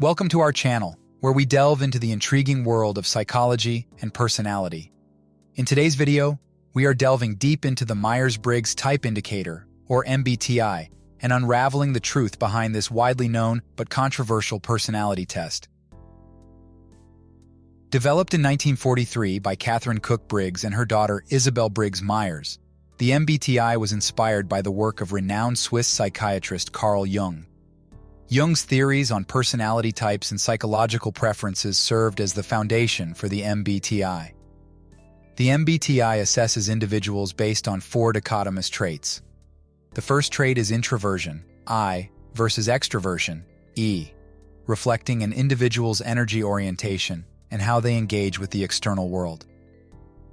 Welcome to our channel, where we delve into the intriguing world of psychology and personality. In today's video, we are delving deep into the Myers-Briggs Type Indicator, or MBTI, and unraveling the truth behind this widely known but controversial personality test. Developed in 1943 by Catherine Cook Briggs and her daughter Isabel Briggs Myers, the MBTI was inspired by the work of renowned Swiss psychiatrist Carl Jung. Jung's theories on personality types and psychological preferences served as the foundation for the MBTI. The MBTI assesses individuals based on 4 dichotomous traits. The first trait is introversion, I, versus extroversion, E, reflecting an individual's energy orientation and how they engage with the external world.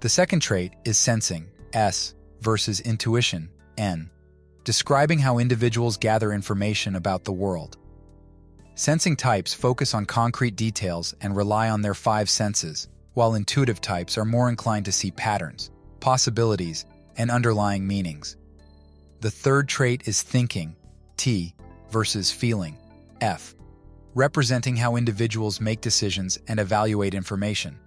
The second trait is sensing, S, versus intuition, N, describing how individuals gather information about the world. Sensing types focus on concrete details and rely on their 5 senses, while intuitive types are more inclined to see patterns, possibilities, and underlying meanings. The third trait is thinking, T, versus feeling, F, representing how individuals make decisions and evaluate information.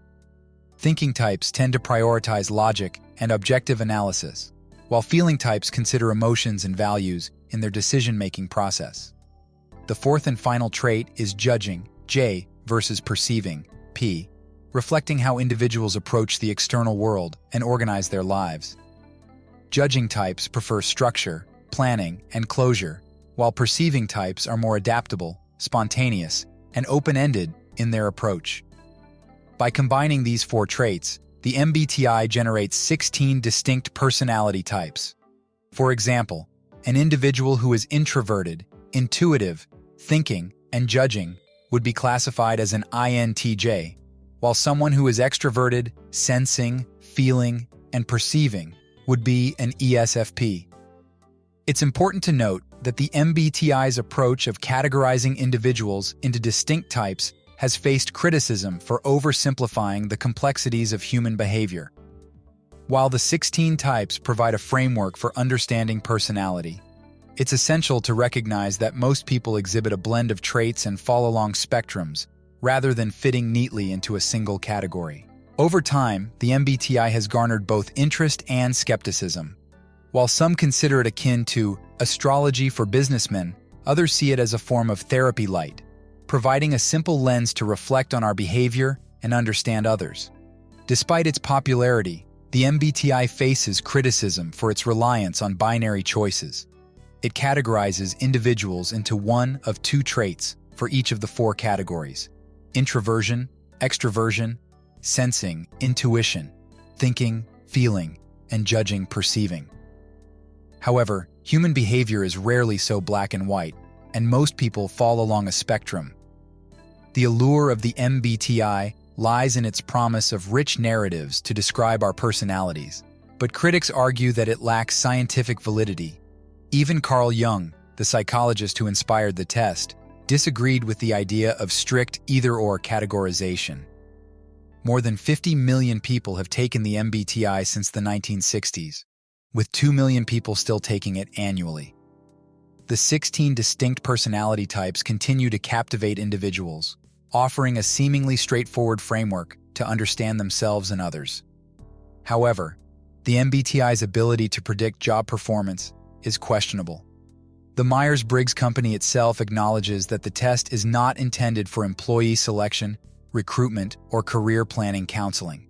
Thinking types tend to prioritize logic and objective analysis, while feeling types consider emotions and values in their decision-making process. The fourth and final trait is judging, J, versus perceiving, P, reflecting how individuals approach the external world and organize their lives. Judging types prefer structure, planning, and closure, while perceiving types are more adaptable, spontaneous, and open-ended in their approach. By combining these 4 traits, the MBTI generates 16 distinct personality types. For example, an individual who is introverted, intuitive, thinking, and judging would be classified as an intj, while someone who is extroverted, sensing, feeling, and perceiving would be an ESFP. It's important to note that the MBTI's approach of categorizing individuals into distinct types has faced criticism for oversimplifying the complexities of human behavior. While the 16 types provide a framework for understanding personality, it's essential to recognize that most people exhibit a blend of traits and fall along spectrums, rather than fitting neatly into a single category. Over time, the MBTI has garnered both interest and skepticism. While some consider it akin to astrology for businessmen, others see it as a form of therapy light, providing a simple lens to reflect on our behavior and understand others. Despite its popularity, the MBTI faces criticism for its reliance on binary choices. It categorizes individuals into one of 2 traits for each of the 4 categories: introversion, extroversion, sensing, intuition, thinking, feeling, and judging, perceiving. However, human behavior is rarely so black and white, and most people fall along a spectrum. The allure of the MBTI lies in its promise of rich narratives to describe our personalities, but critics argue that it lacks scientific validity. Even Carl Jung, the psychologist who inspired the test, disagreed with the idea of strict either-or categorization. More than 50 million people have taken the MBTI since the 1960s, with 2 million people still taking it annually. The 16 distinct personality types continue to captivate individuals, offering a seemingly straightforward framework to understand themselves and others. However, the MBTI's ability to predict job performance is questionable. The Myers-Briggs Company itself acknowledges that the test is not intended for employee selection, recruitment, or career planning counseling.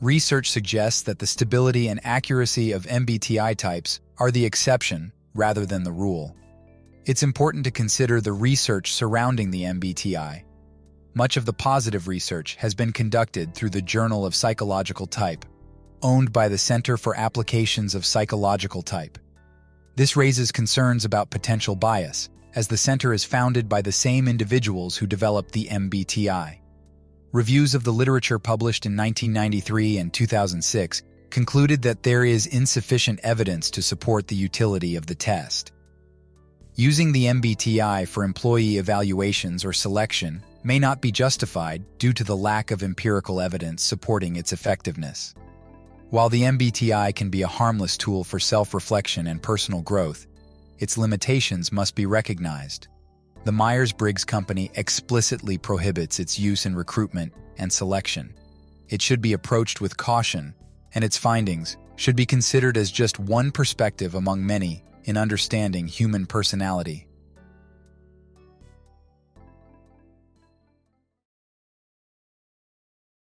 Research suggests that the stability and accuracy of MBTI types are the exception rather than the rule. It's important to consider the research surrounding the MBTI. Much of the positive research has been conducted through the Journal of Psychological Type, owned by the Center for Applications of Psychological Type. This raises concerns about potential bias, as the center is founded by the same individuals who developed the MBTI. Reviews of the literature published in 1993 and 2006 concluded that there is insufficient evidence to support the utility of the test. Using the MBTI for employee evaluations or selection may not be justified due to the lack of empirical evidence supporting its effectiveness. While the MBTI can be a harmless tool for self-reflection and personal growth, its limitations must be recognized. The Myers-Briggs Company explicitly prohibits its use in recruitment and selection. It should be approached with caution, and its findings should be considered as just one perspective among many in understanding human personality.